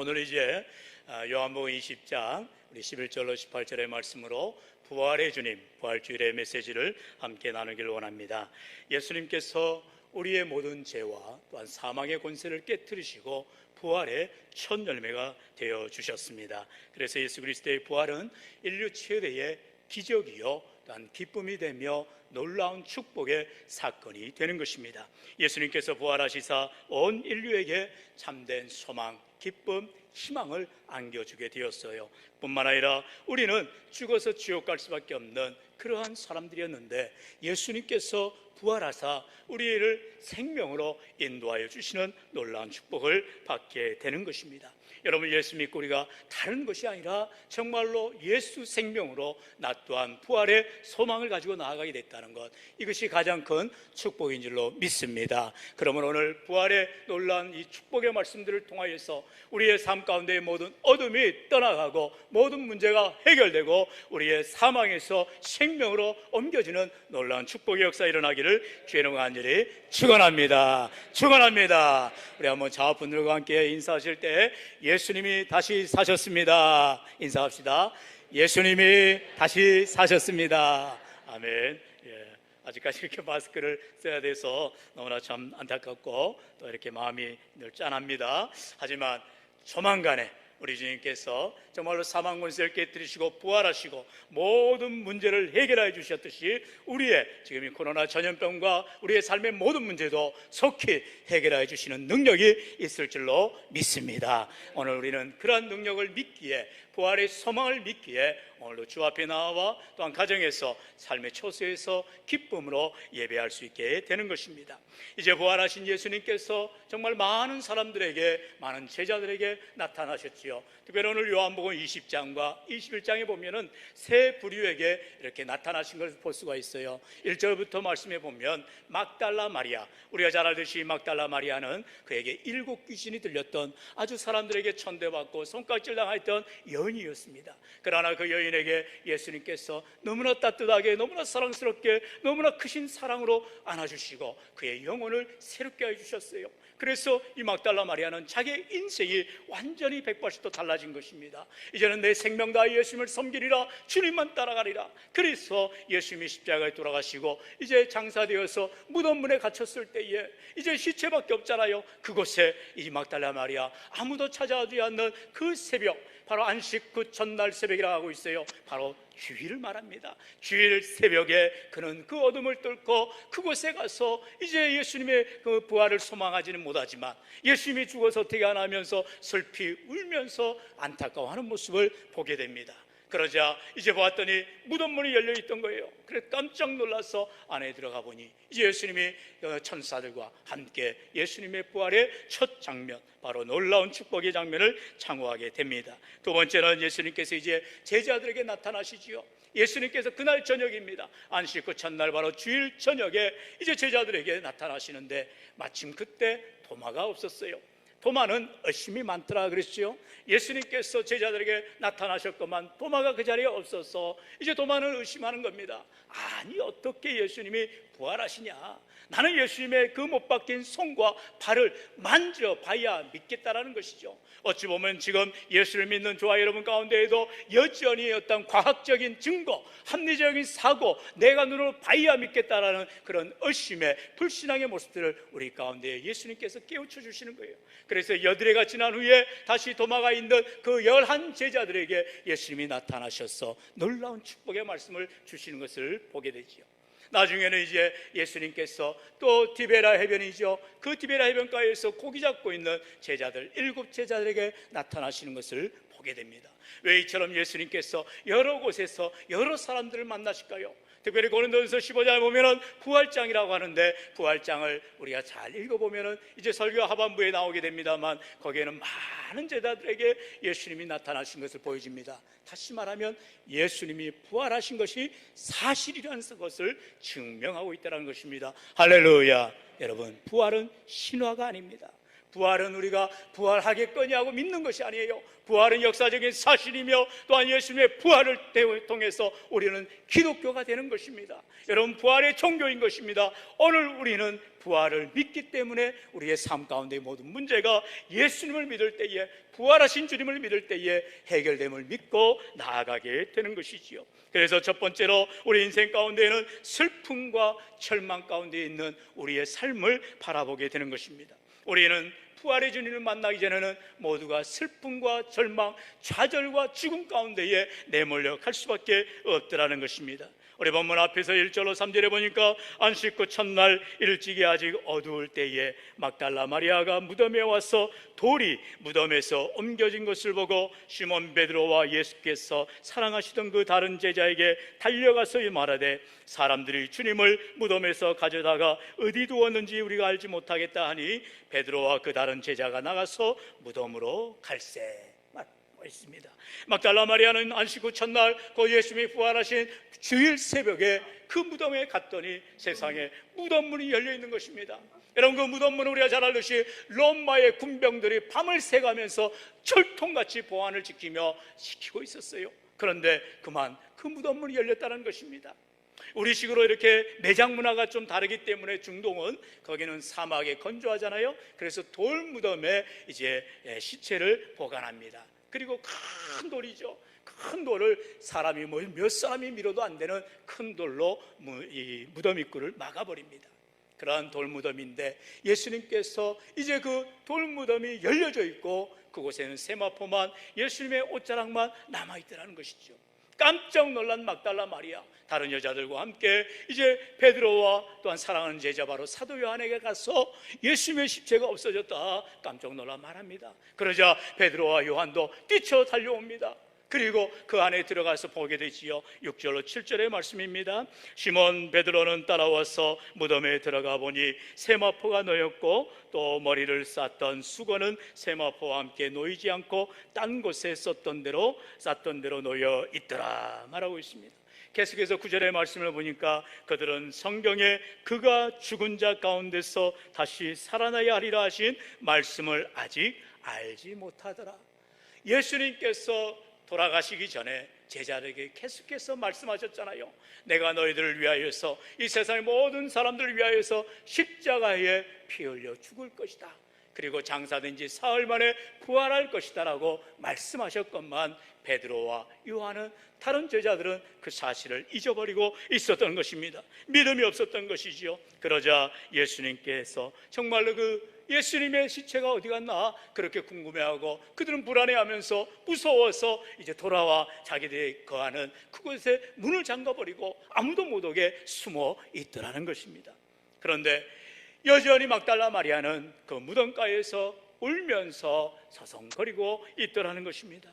오늘 이제 요한복음 20장 우리 11절로 18절의 말씀으로 부활의 주님, 부활주일의 메시지를 함께 나누기를 원합니다. 예수님께서 우리의 모든 죄와 또한 사망의 권세를 깨뜨리시고 부활의 첫 열매가 되어 주셨습니다. 그래서 예수 그리스도의 부활은 인류 최대의 기적이요 또한 기쁨이 되며 놀라운 축복의 사건이 되는 것입니다. 예수님께서 부활하시사 온 인류에게 참된 소망, 기쁨, 희망을 안겨주게 되었어요. 뿐만 아니라 우리는 죽어서 지옥 갈 수밖에 없는 그러한 사람들이었는데 예수님께서 부활하사 우리를 생명으로 인도하여 주시는 놀라운 축복을 받게 되는 것입니다. 여러분, 예수 믿고 우리가 다른 것이 아니라 정말로 예수 생명으로 나 또한 부활의 소망을 가지고 나아가게 됐다는 것, 이것이 가장 큰 축복인 줄로 믿습니다. 그러면 오늘 부활의 놀라운 이 축복의 말씀들을 통하여서 우리의 삶 가운데의 모든 어둠이 떠나가고 모든 문제가 해결되고 우리의 사망에서 생명으로 옮겨지는 놀라운 축복의 역사 일어나기를 주의 이름으로 간절히 축원합니다. 축원합니다. 우리 한번 자분들과 함께 인사하실 때 예수님이 다시 사셨습니다. 인사합시다. 예수님이 다시 사셨습니다. 아멘. 아직까지 이렇게 마스크를 써야 돼서 너무나 참 안타깝고 또 이렇게 마음이 늘 짠합니다. 하지만 조만간에 우리 주님께서 정말로 사망 권세를 깨뜨리시고 부활하시고 모든 문제를 해결해 주셨듯이 우리의 지금 이 코로나 전염병과 우리의 삶의 모든 문제도 속히 해결해 주시는 능력이 있을 줄로 믿습니다. 오늘 우리는 그러한 능력을 믿기에, 부활의 소망을 믿기에 오늘도 주 앞에 나와 또한 가정에서 삶의 초소에서 기쁨으로 예배할 수 있게 되는 것입니다. 이제 부활하신 예수님께서 정말 많은 사람들에게, 많은 제자들에게 나타나셨지요. 특별히 오늘 요한복음 20장과 21장에 보면은 세 부류에게 이렇게 나타나신 것을 볼 수가 있어요. 1절부터 말씀해 보면 막달라 마리아, 우리가 잘 알듯이 막달라 마리아는 그에게 7 귀신이 들렸던 아주 사람들에게 천대받고 손가락질 당했던 여인이었습니다. 그러나 그 여인에게 예수님께서 너무나 따뜻하게, 너무나 사랑스럽게, 너무나 크신 사랑으로 안아주시고 그의 영혼을 새롭게 해주셨어요. 그래서 이 막달라 마리아는 자기의 인생이 완전히 180도 달라진 것입니다. 이제는 내 생명 다하여 예수님을 섬기리라, 주님만 따라가리라. 그래서 예수님이 십자가에 돌아가시고 이제 장사되어서 무덤문에 갇혔을 때에 이제 시체밖에 없잖아요. 그곳에 이 막달라 마리아, 아무도 찾아오지 않는 그 새벽, 바로 안식 그 전날 새벽이라고 하고 있어요. 바로 주일을 말합니다. 주일 새벽에 그는 그 어둠을 뚫고 그곳에 가서 이제 예수님의 그 부활을 소망하지는 못하지만 예수님이 죽어서 어떻게 하나 하면서 슬피 울면서 안타까워하는 모습을 보게 됩니다. 그러자 이제 보았더니 무덤문이 열려 있던 거예요. 그래서 깜짝 놀라서 안에 들어가 보니 이제 예수님이 천사들과 함께 예수님의 부활의 첫 장면, 바로 놀라운 축복의 장면을 창호하게 됩니다. 두 번째는 예수님께서 이제 제자들에게 나타나시지요. 예수님께서 그날 저녁입니다. 안식 그 첫날 바로 주일 저녁에 이제 제자들에게 나타나시는데 마침 그때 도마가 없었어요. 도마는 의심이 많더라 그랬죠. 예수님께서 제자들에게 나타나셨건만 도마가 그 자리에 없어서 이제 도마는 의심하는 겁니다. 아니, 어떻게 예수님이 부활하시냐? 나는 예수님의 그 못 박힌 손과 발을 만져봐야 믿겠다라는 것이죠. 어찌 보면 지금 예수를 믿는 저와 여러분 가운데에도 여전히 어떤 과학적인 증거, 합리적인 사고, 내가 눈으로 봐야 믿겠다라는 그런 의심의, 불신앙의 모습들을 우리 가운데 예수님께서 깨우쳐 주시는 거예요. 그래서 여드레가 지난 후에 다시 도마가 있는 그 11 제자들에게 예수님이 나타나셔서 놀라운 축복의 말씀을 주시는 것을 보게 되지요. 나중에는 이제 예수님께서 또 디베라 해변이죠. 그 디베라 해변가에서 고기 잡고 있는 제자들 7 제자들에게 나타나시는 것을 보게 됩니다. 왜 이처럼 예수님께서 여러 곳에서 여러 사람들을 만나실까요? 특별히 고린도전서 15장에 보면은 부활장이라고 하는데 부활장을 우리가 잘 읽어보면은 이제 설교 하반부에 나오게 됩니다만 거기에는 많은 제자들에게 예수님이 나타나신 것을 보여줍니다. 다시 말하면 예수님이 부활하신 것이 사실이라는 것을 증명하고 있다는 것입니다. 할렐루야. 여러분, 부활은 신화가 아닙니다. 부활은 우리가 부활하겠거니 하고 믿는 것이 아니에요. 부활은 역사적인 사실이며 또한 예수님의 부활을 통해서 우리는 기독교가 되는 것입니다. 여러분, 부활의 종교인 것입니다. 오늘 우리는 부활을 믿기 때문에 우리의 삶 가운데 모든 문제가 예수님을 믿을 때에, 부활하신 주님을 믿을 때에 해결됨을 믿고 나아가게 되는 것이지요. 그래서 첫 번째로 우리 인생 가운데에는 슬픔과 절망 가운데 있는 우리의 삶을 바라보게 되는 것입니다. 우리는 부활의 주님을 만나기 전에는 모두가 슬픔과 절망, 좌절과 죽음 가운데에 내몰려 갈 수밖에 없더라는 것입니다. 우리 본문 앞에서 1절로 3절에 보니까 안식 후 첫날 일찍이 아직 어두울 때에 막달라 마리아가 무덤에 와서 돌이 무덤에서 옮겨진 것을 보고 시몬 베드로와 예수께서 사랑하시던 그 다른 제자에게 달려가서 말하되 사람들이 주님을 무덤에서 가져다가 어디 두었는지 우리가 알지 못하겠다 하니 베드로와 그 다른 제자가 나가서 무덤으로 갈새 있습니다. 막달라 마리아는 안식 후 첫날 그 예수님이 부활하신 주일 새벽에 그 무덤에 갔더니 세상에 무덤문이 열려 있는 것입니다. 여러분, 그 무덤문은 우리가 잘 알듯이 로마의 군병들이 밤을 새가면서 철통같이 보안을 지키고 있었어요. 그런데 그만 그 무덤문이 열렸다는 것입니다. 우리식으로 이렇게 매장 문화가 좀 다르기 때문에 중동은 거기는 사막에 건조하잖아요. 그래서 돌 무덤에 이제 시체를 보관합니다. 그리고 큰 돌이죠. 큰 돌을 사람이 몇 사람이 밀어도 안 되는 큰 돌로 이 무덤 입구를 막아버립니다. 그러한 돌 무덤인데 예수님께서 이제 그 돌 무덤이 열려져 있고 그곳에는 세마포만, 예수님의 옷자락만 남아있더라는 것이죠. 깜짝 놀란 막달라 마리아, 다른 여자들과 함께 이제 베드로와 또한 사랑하는 제자 바로 사도 요한에게 가서 예수님의 시체가 없어졌다 깜짝 놀라 말합니다. 그러자 베드로와 요한도 뛰쳐 달려옵니다. 그리고 그 안에 들어가서 보게 되지요. 6절로 7절의 말씀입니다. 시몬 베드로는 따라와서 무덤에 들어가 보니 세마포가 놓였고 또 머리를 쌌던 수건은 세마포와 함께 놓이지 않고 딴 곳에 쌌던 대로 놓여 있더라 말하고 있습니다. 계속해서 9절의 말씀을 보니까 그들은 성경에 그가 죽은 자 가운데서 다시 살아나야 하리라 하신 말씀을 아직 알지 못하더라. 예수님께서 돌아가시기 전에 제자들에게 계속해서 말씀하셨잖아요. 내가 너희들을 위하여서, 이 세상의 모든 사람들을 위하여서 십자가에 피 흘려 죽을 것이다. 그리고 장사된 지 사흘 만에 부활할 것이다 라고 말씀하셨건만 베드로와 요한은, 다른 제자들은 그 사실을 잊어버리고 있었던 것입니다. 믿음이 없었던 것이지요. 그러자 예수님께서 정말로 그 예수님의 시체가 어디 갔나 그렇게 궁금해하고 그들은 불안해하면서 무서워서 이제 돌아와 자기들이 거하는 그곳에 문을 잠가버리고 아무도 못 오게 숨어 있더라는 것입니다. 그런데 여전히 막달라 마리아는 그 무덤가에서 울면서 서성거리고 있더라는 것입니다.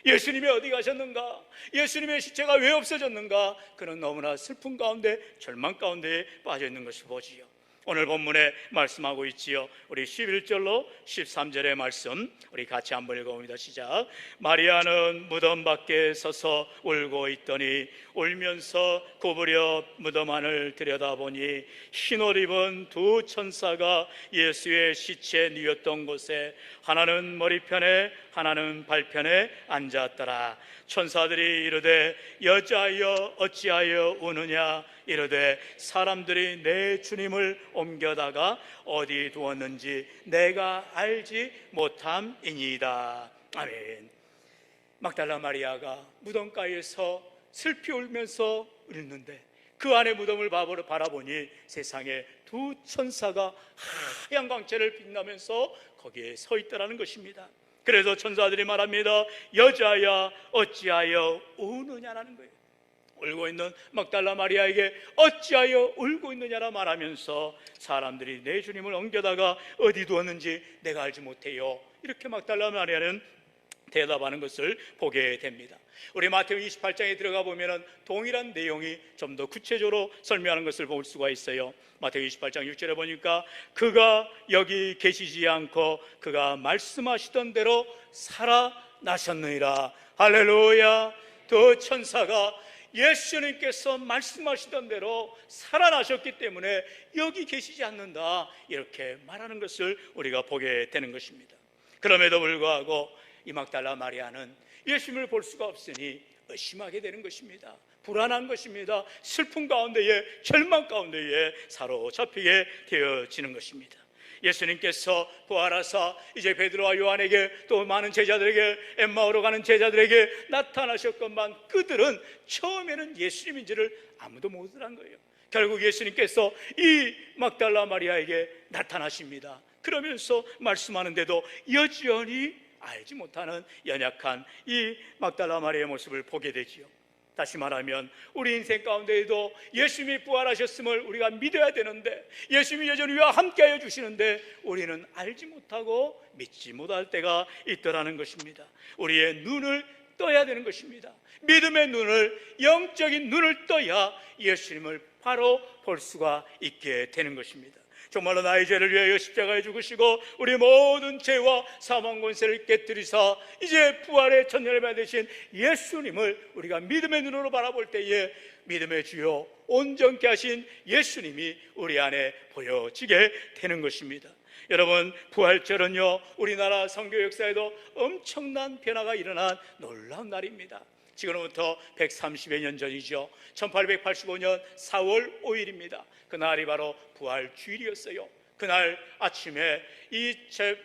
예수님이 어디 가셨는가? 예수님의 시체가 왜 없어졌는가? 그는 너무나 슬픔 가운데, 절망 가운데 빠져 있는 것을 보지요. 오늘 본문에 말씀하고 있지요. 우리 11절로 13절의 말씀 우리 같이 한번 읽어봅니다. 시작. 마리아는 무덤 밖에 서서 울고 있더니 울면서 구부려 무덤 안을 들여다보니 흰옷 입은 두 천사가 예수의 시체 누웠던 곳에 하나는 머리편에 하나는 발편에 앉았더라. 천사들이 이르되 여자여 어찌하여 우느냐 이르되 사람들이 내 주님을 옮겨다가 어디 두었는지 내가 알지 못함이니이다. 아멘. 막달라 마리아가 무덤가에서 슬피 울면서 울는데 그 안에 무덤을 바라보니 세상에 두 천사가 하얀 광채를 빛나면서 거기에 서 있더라는 것입니다. 그래서 천사들이 말합니다. 여자야 어찌하여 우느냐라는 거예요. 울고 있는 막달라 마리아에게 어찌하여 울고 있느냐라 말하면서 사람들이 내 주님을 옮겨다가 어디 두었는지 내가 알지 못해요. 이렇게 막달라 마리아는 대답하는 것을 보게 됩니다. 우리 마태복음 28장에 들어가 보면 동일한 내용이 좀 더 구체적으로 설명하는 것을 볼 수가 있어요. 마태복음 28장 6절에 보니까 그가 여기 계시지 않고 그가 말씀하시던 대로 살아나셨느니라. 할렐루야. 두 천사가 예수님께서 말씀하시던 대로 살아나셨기 때문에 여기 계시지 않는다, 이렇게 말하는 것을 우리가 보게 되는 것입니다. 그럼에도 불구하고 이 막달라 마리아는 예수님을 볼 수가 없으니 의심하게 되는 것입니다. 불안한 것입니다. 슬픔 가운데에, 절망 가운데에 사로잡히게 되어지는 것입니다. 예수님께서 부활하사 이제 베드로와 요한에게, 또 많은 제자들에게, 엠마오로 가는 제자들에게 나타나셨건만 그들은 처음에는 예수님인지를 아무도 모르더란 거예요. 결국 예수님께서 이 막달라 마리아에게 나타나십니다. 그러면서 말씀하는데도 여전히 알지 못하는 연약한 이 막달라 마리아의 모습을 보게 되지요. 다시 말하면 우리 인생 가운데에도 예수님이 부활하셨음을 우리가 믿어야 되는데, 예수님이 여전히 우리와 함께하여 주시는데 우리는 알지 못하고 믿지 못할 때가 있더라는 것입니다. 우리의 눈을 떠야 되는 것입니다. 믿음의 눈을, 영적인 눈을 떠야 예수님을 바로 볼 수가 있게 되는 것입니다. 정말로 나의 죄를 위하여 십자가에 죽으시고 우리 모든 죄와 사망 권세를 깨뜨리사 이제 부활의 천년을 받으신 예수님을 우리가 믿음의 눈으로 바라볼 때에 믿음의 주요 온전케 하신 예수님이 우리 안에 보여지게 되는 것입니다. 여러분, 부활절은요, 우리나라 선교 역사에도 엄청난 변화가 일어난 놀라운 날입니다. 지금부터 130여 년 전이죠. 1885년 4월 5일입니다. 그날이 바로 부활주일이었어요. 그날 아침에 이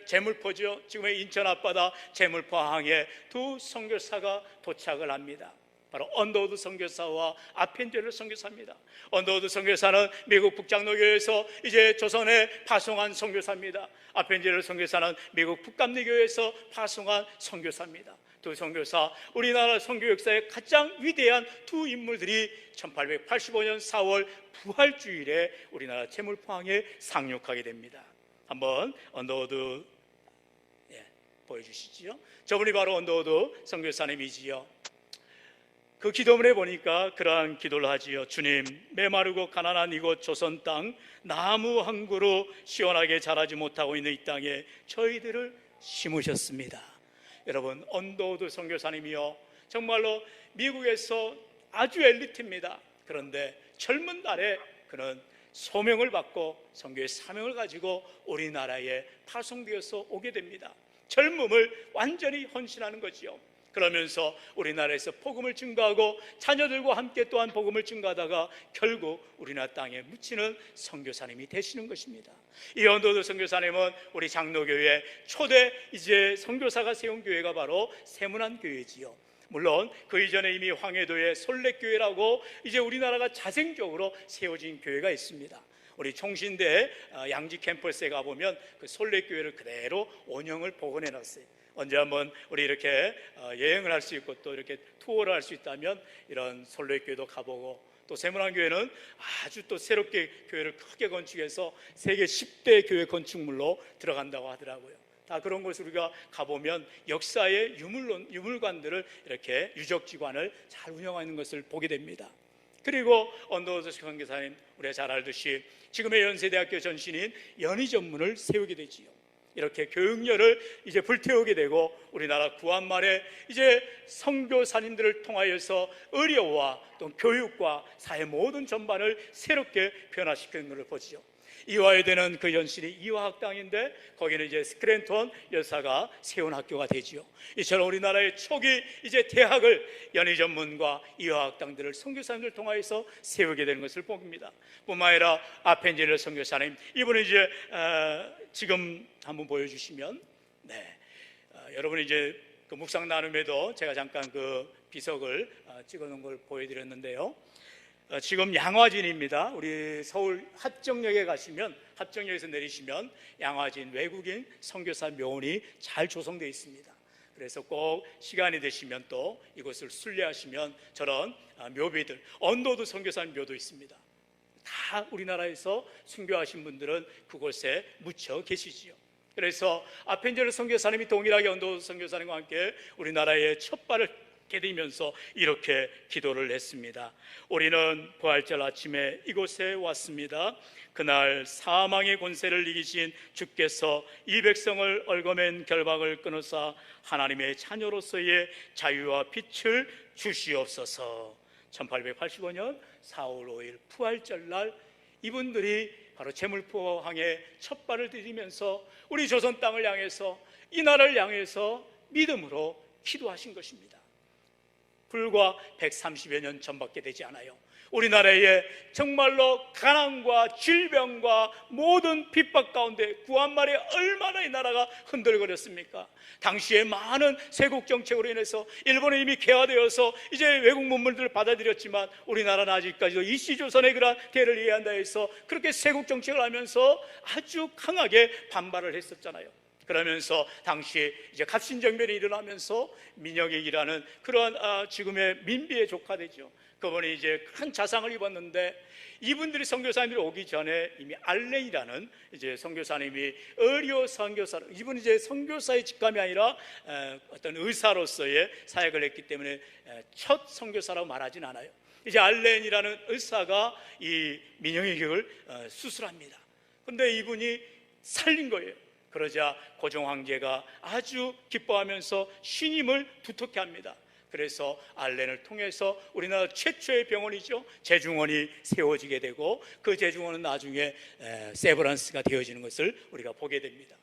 제물포죠, 지금의 인천 앞바다 제물포항에 두 선교사가 도착을 합니다. 바로 언더우드 선교사와 아펜젤러 선교사입니다. 언더우드 선교사는 미국 북장로교회에서 이제 조선에 파송한 선교사입니다. 아펜젤러 선교사는 미국 북감리교회에서 파송한 선교사입니다. 두 선교사, 우리나라 선교 역사의 가장 위대한 두 인물들이 1885년 4월 부활주일에 우리나라 제물포항에 상륙하게 됩니다. 한번 언더우드 보여주시지요. 저분이 바로 언더우드 선교사님이지요. 그 기도문에 보니까 그러한 기도를 하지요. 주님, 메마르고 가난한 이곳 조선 땅, 나무 한 그루 시원하게 자라지 못하고 있는 이 땅에 저희들을 심으셨습니다. 여러분, 언더우드 선교사님이요, 정말로 미국에서 아주 엘리트입니다. 그런데 젊은 날에 그는 소명을 받고 선교의 사명을 가지고 우리나라에 파송되어서 오게 됩니다. 젊음을 완전히 헌신하는 거지요. 그러면서 우리나라에서 복음을 증거하고 자녀들과 함께 또한 복음을 증거하다가 결국 우리나라 땅에 묻히는 선교사님이 되시는 것입니다. 이 언더우드 선교사님은 우리 장로교회 초대 이제 선교사가 세운 교회가 바로 세문안교회지요. 물론 그 이전에 이미 황해도에 솔렛교회라고 이제 우리나라가 자생적으로 세워진 교회가 있습니다. 우리 총신대 양지 캠퍼스에 가보면 그 솔렛교회를 그대로 원형을 복원해 놨어요. 언제 한번 우리 이렇게 여행을 할 수 있고 또 이렇게 투어를 할 수 있다면 이런 솔렛교회도 가보고, 또 세문안교회는 아주 또 새롭게 교회를 크게 건축해서 세계 10대 교회 건축물로 들어간다고 하더라고요. 다 그런 곳을 우리가 가보면 역사의 유물관들을 이렇게 유적지관을 잘 운영하는 것을 보게 됩니다. 그리고 언더우드 선교사님, 우리가 잘 알듯이 지금의 연세대학교 전신인 연희전문을 세우게 되지요. 이렇게 교육열을 이제 불태우게 되고 우리나라 구한말에 이제 선교사님들을 통하여서 의료와 또 교육과 사회 모든 전반을 새롭게 변화시키는 것을 보지요. 이화여대는 그 연신이 이화학당인데 거기는 이제 스크랜턴 여사가 세운 학교가 되지요. 이처럼 우리나라의 초기 이제 대학을 연희전문과 이화학당들을 선교사님들 통하여서 세우게 되는 것을 봅니다. 뿐만 아니라 아펜젤러 선교사님, 이분은 이제 지금 한번 보여주시면, 여러분 이제 그 묵상 나눔에도 제가 잠깐 그 비석을 찍어놓은 걸 보여드렸는데요. 지금 양화진입니다. 우리 서울 합정역에 가시면, 합정역에서 내리시면 양화진 외국인 선교사 묘원이 잘 조성되어 있습니다. 그래서 꼭 시간이 되시면 또 이곳을 순례하시면 저런 묘비들, 언더우드 선교사님 묘도 있습니다. 다 우리나라에서 순교하신 분들은 그곳에 묻혀 계시지요. 그래서 아펜젤러 선교사님이 동일하게 언더우드 선교사님과 함께 우리나라의 첫 발을 깨들면서 이렇게 기도를 했습니다. 우리는 부활절 아침에 이곳에 왔습니다. 그날 사망의 권세를 이기신 주께서 이 백성을 얽어맨 결박을 끊으사 하나님의 자녀로서의 자유와 빛을 주시옵소서. 1885년 4월 5일 부활절날 이분들이 바로 제물포항에 첫 발을 디디면서 우리 조선 땅을 향해서, 이 나라를 향해서 믿음으로 기도하신 것입니다. 불과 130여 년 전밖에 되지 않아요. 우리나라에 정말로 가난과 질병과 모든 핍박 가운데 구한 말에 얼마나 이 나라가 흔들거렸습니까? 당시에 많은 세국 정책으로 인해서 일본은 이미 개화되어서 이제 외국 문물들을 받아들였지만 우리나라는 아직까지도 이시조선의 그러한 대를 이해한다 해서 그렇게 세국 정책을 하면서 아주 강하게 반발을 했었잖아요. 그러면서 당시에 이제 갑신정변이 일어나면서 민영익이라는 그러한 지금의 민비의 조카되죠. 그분이 이제 큰 자상을 입었는데, 이분들이 선교사님들이 오기 전에 이미 알렌이라는 이제 선교사님이 의료 선교사, 이분이 이제 선교사의 직감이 아니라 어떤 의사로서의 사역을 했기 때문에 첫 선교사라고 말하진 않아요. 이제 알렌이라는 의사가 이 민영익을 수술합니다. 그런데 이분이 살린 거예요. 그러자 고종 황제가 아주 기뻐하면서 신임을 두텁게 합니다. 그래서 알렌을 통해서 우리나라 최초의 병원이죠, 제중원이 세워지게 되고, 그 제중원은 나중에 세브란스가 되어지는 것을 우리가 보게 됩니다.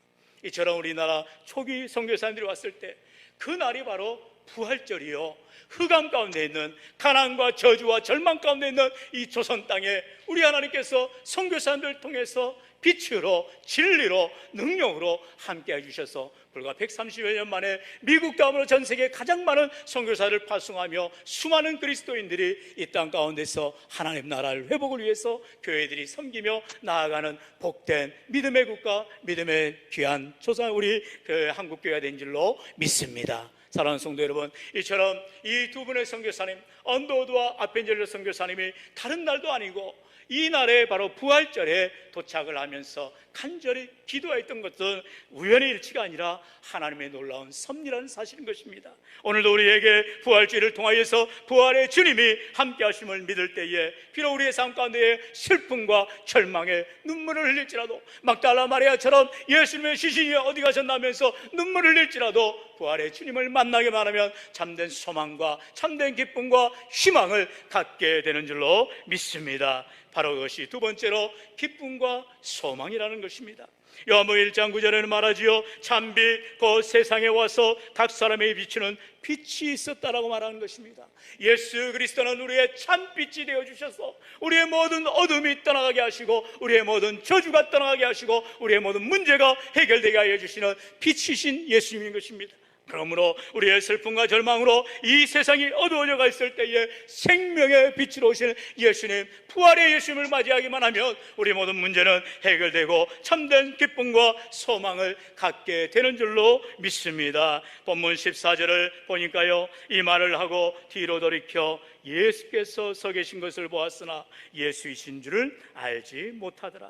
이처럼 우리나라 초기 선교사님들이 왔을 때 그 날이 바로 부활절이요, 흑암 가운데 있는 가난과 저주와 절망 가운데 있는 이 조선 땅에 우리 하나님께서 선교사님들을 통해서 빛으로 진리로 능력으로 함께 해주셔서 불과 130여 년 만에 미국 다음으로 전 세계 가장 많은 선교사를 파송하며 수많은 그리스도인들이 이 땅 가운데서 하나님 나라를 회복을 위해서 교회들이 섬기며 나아가는 복된 믿음의 국가, 믿음의 귀한 조상, 우리 그 한국교회가 된 줄로 믿습니다. 사랑하는 성도 여러분, 이처럼 이 두 분의 선교사님, 언더우드와 아펜젤러 선교사님이 다른 날도 아니고 이 날에 바로 부활절에 도착을 하면서 간절히 기도했던 것은 우연의 일치가 아니라 하나님의 놀라운 섭리라는 사실인 것입니다. 오늘도 우리에게 부활주의를 통하여서 부활의 주님이 함께 하심을 믿을 때에 비록 우리의 삶 가운데 슬픔과 절망에 눈물을 흘릴지라도, 막달라 마리아처럼 예수님의 시신이 어디 가셨나면서 눈물을 흘릴지라도 부활의 주님을 만나게 하면 참된 소망과 참된 기쁨과 희망을 갖게 되는 줄로 믿습니다. 바로 그것이 두 번째로 기쁨과 소망이라는 것입니다. 요한복음 1장 9절에는 말하지요, 참빛 그 세상에 와서 각 사람에게 비추는 빛이 있었다라고 말하는 것입니다. 예수 그리스도는 우리의 참빛이 되어주셔서 우리의 모든 어둠이 떠나가게 하시고 우리의 모든 저주가 떠나가게 하시고 우리의 모든 문제가 해결되게 하여 주시는 빛이신 예수님인 것입니다. 그러므로 우리의 슬픔과 절망으로 이 세상이 어두워져 가 있을 때에 생명의 빛으로 오시는 예수님, 부활의 예수님을 맞이하기만 하면 우리 모든 문제는 해결되고 참된 기쁨과 소망을 갖게 되는 줄로 믿습니다. 본문 14절을 보니까요, 이 말을 하고 뒤로 돌이켜 예수께서 서 계신 것을 보았으나 예수이신 줄을 알지 못하더라.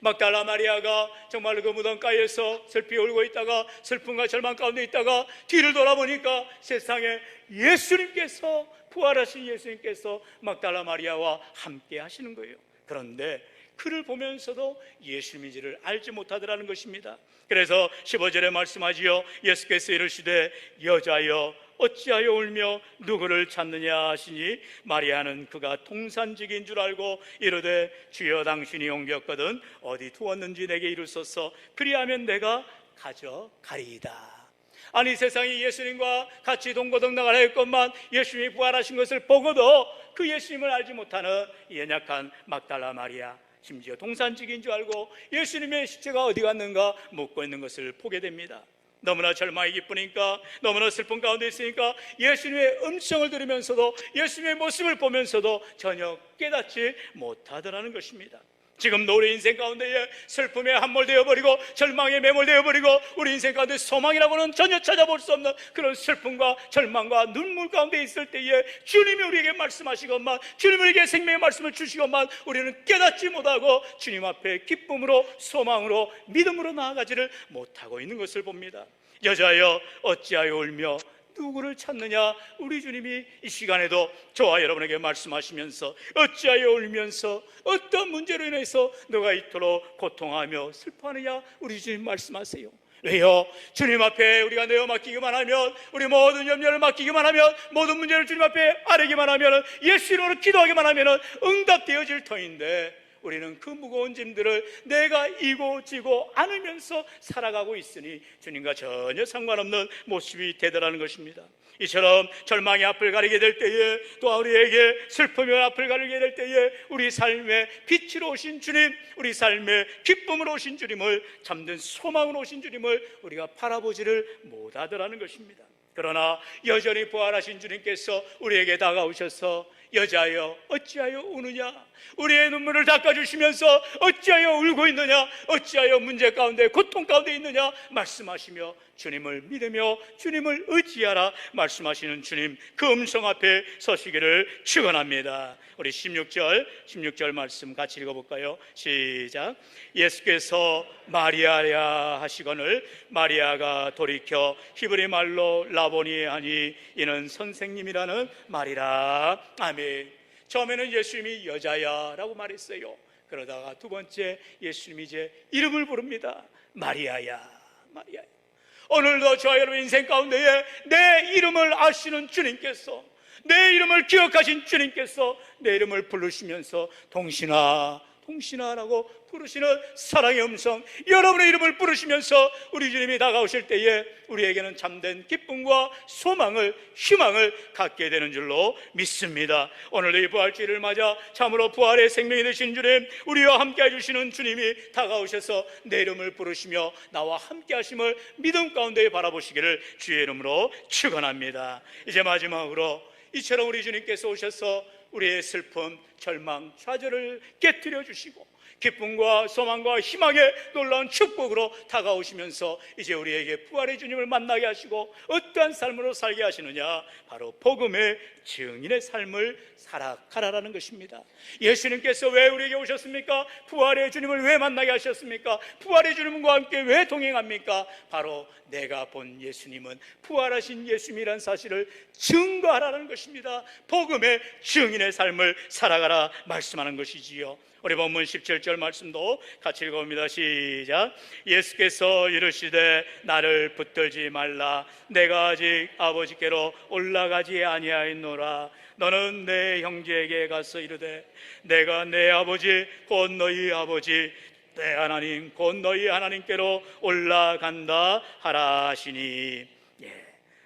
막달라 마리아가 정말 그 무덤가에서 슬피 울고 있다가 슬픔과 절망 가운데 있다가 뒤를 돌아보니까 세상에 예수님께서, 부활하신 예수님께서 막달라 마리아와 함께 하시는 거예요. 그런데 그를 보면서도 예수님인지를 알지 못하더라는 것입니다. 그래서 15절에 말씀하지요, 예수께서 이르시되 여자여 어찌하여 울며 누구를 찾느냐 하시니 마리아는 그가 동산직인 줄 알고 이르되 주여 당신이 옮겼거든 어디 두었는지 내게 이루소서, 그리하면 내가 가져가리이다. 아니, 세상이 예수님과 같이 동고동락을 했건만 예수님이 부활하신 것을 보고도 그 예수님을 알지 못하는 연약한 막달라 마리아, 심지어 동산직인 줄 알고 예수님의 시체가 어디 갔는가 묻고 있는 것을 보게 됩니다. 너무나 절망이 기쁘니까, 너무나 슬픔 가운데 있으니까 예수님의 음성을 들으면서도 예수님의 모습을 보면서도 전혀 깨닫지 못하더라는 것입니다. 지금도 우리 인생 가운데에 슬픔에 함몰되어 버리고 절망에 매몰되어 버리고 우리 인생 가운데 소망이라고는 전혀 찾아볼 수 없는 그런 슬픔과 절망과 눈물 가운데 있을 때에 주님이 우리에게 말씀하시건만, 주님이 우리에게 생명의 말씀을 주시건만 우리는 깨닫지 못하고 주님 앞에 기쁨으로 소망으로 믿음으로 나아가지를 못하고 있는 것을 봅니다. 여자여 어찌하여 울며 누구를 찾느냐, 우리 주님이 이 시간에도 저와 여러분에게 말씀하시면서 어찌하여 울면서 어떤 문제로 인해서 너가 이토록 고통하며 슬퍼하느냐 우리 주님 말씀하세요. 왜요? 주님 앞에 우리가 내어 맡기기만 하면, 우리 모든 염려를 맡기기만 하면, 모든 문제를 주님 앞에 아뢰기만 하면, 예수 이름으로 기도하기만 하면 응답되어질 터인데, 우리는 그 무거운 짐들을 내가 이고 지고 안으면서 살아가고 있으니 주님과 전혀 상관없는 모습이 되더라는 것입니다. 이처럼 절망의 앞을 가리게 될 때에, 또 우리에게 슬픔의 앞을 가리게 될 때에, 우리 삶의 빛으로 오신 주님, 우리 삶의 기쁨으로 오신 주님을, 참된 소망으로 오신 주님을 우리가 바라보지를 못하더라는 것입니다. 그러나 여전히 부활하신 주님께서 우리에게 다가오셔서 여자여 어찌하여 우느냐, 우리의 눈물을 닦아주시면서 어찌하여 울고 있느냐, 어찌하여 문제 가운데 고통 가운데 있느냐 말씀하시며 주님을 믿으며 주님을 의지하라 말씀하시는 주님, 그 음성 앞에 서시기를 축원합니다. 우리 16절 말씀 같이 읽어볼까요? 시작. 예수께서 마리아야 하시거늘 마리아가 돌이켜 히브리 말로 라보니 하니 이는 선생님이라는 말이라. 아멘. 처음에는 예수님이 여자야 라고 말했어요. 그러다가 두 번째 예수님이 이제 이름을 부릅니다. 마리아야, 마리아야. 오늘도 저와 여러분 인생 가운데에 내 이름을 아시는 주님께서, 내 이름을 기억하신 주님께서 내 이름을 부르시면서 동신아, 동신아라고 부르시는 사랑의 음성, 여러분의 이름을 부르시면서 우리 주님이 다가오실 때에 우리에게는 참된 기쁨과 소망을, 희망을 갖게 되는 줄로 믿습니다. 오늘도 이 부활주일을 맞아 참으로 부활의 생명이 되신 주님, 우리와 함께 해주시는 주님이 다가오셔서 내 이름을 부르시며 나와 함께 하심을 믿음 가운데 바라보시기를 주의 이름으로 축원합니다. 이제 마지막으로 이처럼 우리 주님께서 오셔서 우리의 슬픔, 절망, 좌절을 깨뜨려 주시고 기쁨과 소망과 희망의 놀라운 축복으로 다가오시면서 이제 우리에게 부활의 주님을 만나게 하시고 어떠한 삶으로 살게 하시느냐, 바로 복음의 증인의 삶을 살아가라라는 것입니다. 예수님께서 왜 우리에게 오셨습니까? 부활의 주님을 왜 만나게 하셨습니까? 부활의 주님과 함께 왜 동행합니까? 바로 내가 본 예수님은 부활하신 예수님이라는 사실을 증거하라는 것입니다. 복음의 증인의 삶을 살아가라 말씀하는 것이지요. 우리 본문 17절 말씀도 같이 읽어봅니다. 시작. 예수께서 이르시되 나를 붙들지 말라, 내가 아직 아버지께로 올라가지 아니하였노라. 너는 내 형제에게 가서 이르되 내가 내 아버지 곧 너희 아버지 내 하나님 곧 너희 하나님께로 올라간다 하라 하시니.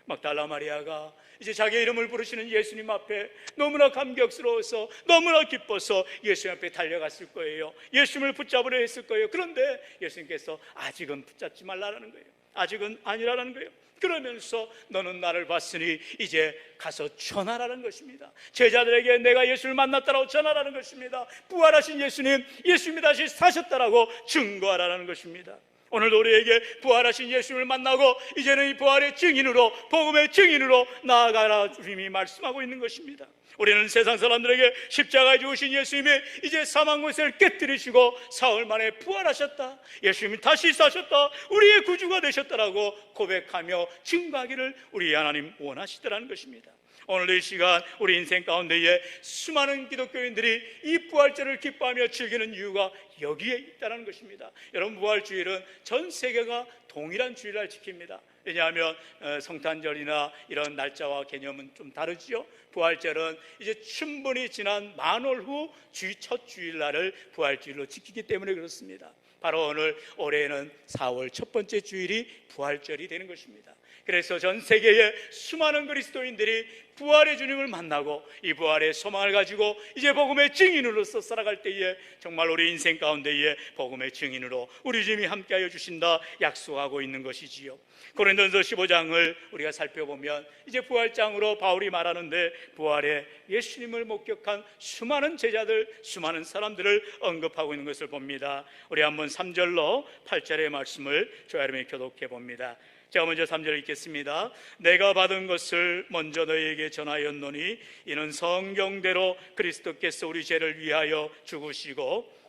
막달라 마리아가 이제 자기 이름을 부르시는 예수님 앞에 너무나 감격스러워서 너무나 기뻐서 예수님 앞에 달려갔을 거예요. 예수님을 붙잡으려 했을 거예요. 그런데 예수님께서 아직은 붙잡지 말라는 거예요. 아직은 아니라는 거예요. 그러면서 너는 나를 봤으니 이제 가서 전하라는 것입니다. 제자들에게 내가 예수를 만났다라고 전하라는 것입니다. 부활하신 예수님, 예수님이 다시 사셨다라고 증거하라는 것입니다. 오늘도 우리에게 부활하신 예수님을 만나고 이제는 이 부활의 증인으로, 복음의 증인으로 나아가라 주님이 말씀하고 있는 것입니다. 우리는 세상 사람들에게 십자가에 죽으신 예수님이 이제 사망 권세를 깨뜨리시고 사흘 만에 부활하셨다, 예수님이 다시 사셨다, 우리의 구주가 되셨다라고 고백하며 증거하기를 우리 하나님 원하시더라는 것입니다. 오늘 이 시간 우리 인생 가운데에 수많은 기독교인들이 이 부활절을 기뻐하며 즐기는 이유가 여기에 있다는 것입니다. 여러분, 부활주일은 전 세계가 동일한 주일날 지킵니다. 왜냐하면 성탄절이나 이런 날짜와 개념은 좀 다르죠. 부활절은 이제 충분히 지난 만월 후 첫 주일날을 부활주일로 지키기 때문에 그렇습니다. 바로 오늘 올해는 4월 첫 번째 주일이 부활절이 되는 것입니다. 그래서 전 세계의 수많은 그리스도인들이 부활의 주님을 만나고 이 부활의 소망을 가지고 이제 복음의 증인으로서 살아갈 때에 정말 우리 인생 가운데에 복음의 증인으로 우리 주님이 함께하여 주신다 약속하고 있는 것이지요. 고린도전서 15장을 우리가 살펴보면 이제 부활장으로 바울이 말하는데 부활의 예수님을 목격한 수많은 제자들, 수많은 사람들을 언급하고 있는 것을 봅니다. 우리 한번 3절로 8절의 말씀을 저와 여러분이 교독해 봅니다. 제가 먼저 3절 읽겠습니다. 내가 받은 것을 먼저 너희에게 전하였노니 이는 성경대로 그리스도께서 우리 죄를 위하여 죽으시고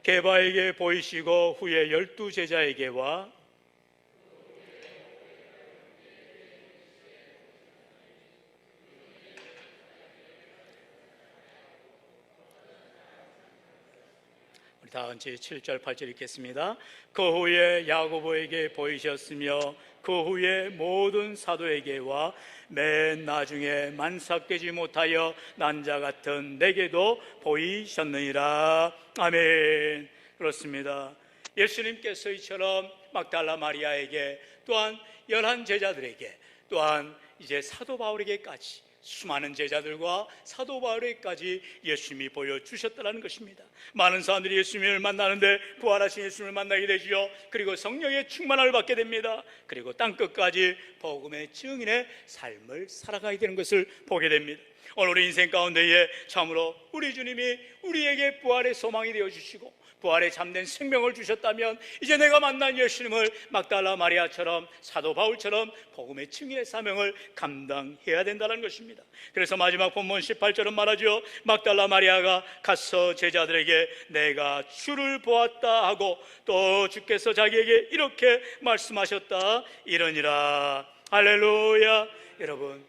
게바에게 보이시고 후에 12 제자에게와 다 같이 7절 8절 읽겠습니다. 그 후에 야고보에게 보이셨으며 그 후에 모든 사도에게와 맨 나중에 만삭되지 못하여 난자 같은 내게도 보이셨느니라. 아멘. 그렇습니다. 예수님께서 이처럼 막달라 마리아에게, 또한 11 제자들에게, 또한 이제 사도 바울에게까지, 수많은 제자들과 사도 바울에게까지 예수님이 보여주셨다는 것입니다. 많은 사람들이 예수님을 만나는데 부활하신 예수님을 만나게 되지요. 그리고 성령의 충만함을 받게 됩니다. 그리고 땅끝까지 복음의 증인의 삶을 살아가게 되는 것을 보게 됩니다. 오늘 우리 인생 가운데에 참으로 우리 주님이 우리에게 부활의 소망이 되어주시고 부활의 참된 생명을 주셨다면, 이제 내가 만난 예수님을 막달라 마리아처럼, 사도 바울처럼 복음의 증인의 사명을 감당해야 된다는 것입니다. 그래서 마지막 본문 18절은 말하죠. 막달라 마리아가 가서 제자들에게 내가 주를 보았다 하고, 또 주께서 자기에게 이렇게 말씀하셨다 이러니라. 할렐루야. 여러분,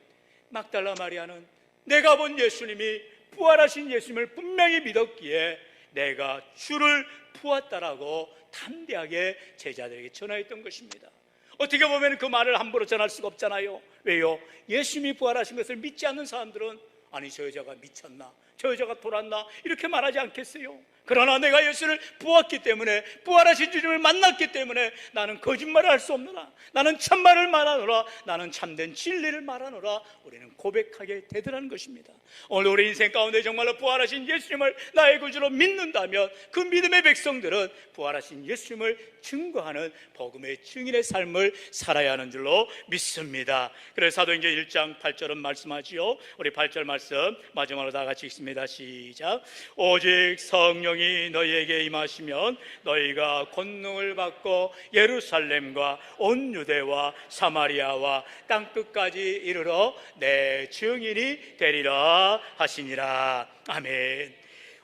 막달라 마리아는 내가 본 예수님이, 부활하신 예수님을 분명히 믿었기에 내가 주를 보았다라고 담대하게 제자들에게 전하였던 것입니다. 어떻게 보면 그 말을 함부로 전할 수가 없잖아요. 왜요? 예수님이 부활하신 것을 믿지 않는 사람들은 아니, 저 여자가 미쳤나, 저 여자가 돌았나, 이렇게 말하지 않겠어요? 그러나 내가 예수를 보았기 때문에, 부활하신 주님을 만났기 때문에 나는 거짓말을 할 수 없노라, 나는 참말을 말하노라, 나는 참된 진리를 말하노라, 우리는 고백하게 되더라는 것입니다. 오늘 우리 인생 가운데 정말로 부활하신 예수님을 나의 구주로 믿는다면 그 믿음의 백성들은 부활하신 예수님을 증거하는 복음의 증인의 삶을 살아야 하는 줄로 믿습니다. 그래서 사도행전 1장 8절은 말씀하지요. 우리 8절 말씀 마지막으로 다 같이 읽습니다. 시작. 오직 성령이 너희에게 임하시면 너희가 권능을 받고 예루살렘과 온 유대와 사마리아와 땅끝까지 이르러 내 증인이 되리라 하시니라. 아멘.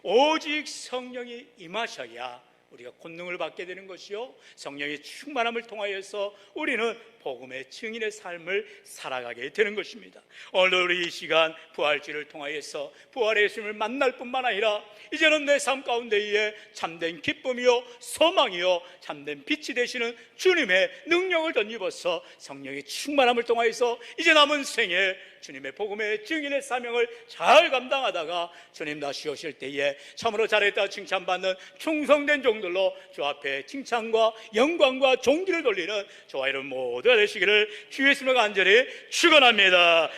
오직 성령이 임하셔야 우리가 권능을 받게 되는 것이요, 성령의 충만함을 통하여서 우리는 복음의 증인의 삶을 살아가게 되는 것입니다. 오늘 우리 이 시간 부활주를 통하여서 부활의 예수님을 만날 뿐만 아니라 이제는 내 삶 가운데에 참된 기쁨이요 소망이요 참된 빛이 되시는 주님의 능력을 덧입어서 성령의 충만함을 통하여서 이제 남은 생에 주님의 복음의 증인의 사명을 잘 감당하다가 주님 다시 오실 때에 참으로 잘했다 칭찬받는 충성된 종들로 주 앞에 칭찬과 영광과 존귀를 돌리는 저와 여러분 모두가 되시기를 주 예수님과 간절히 축원합니다.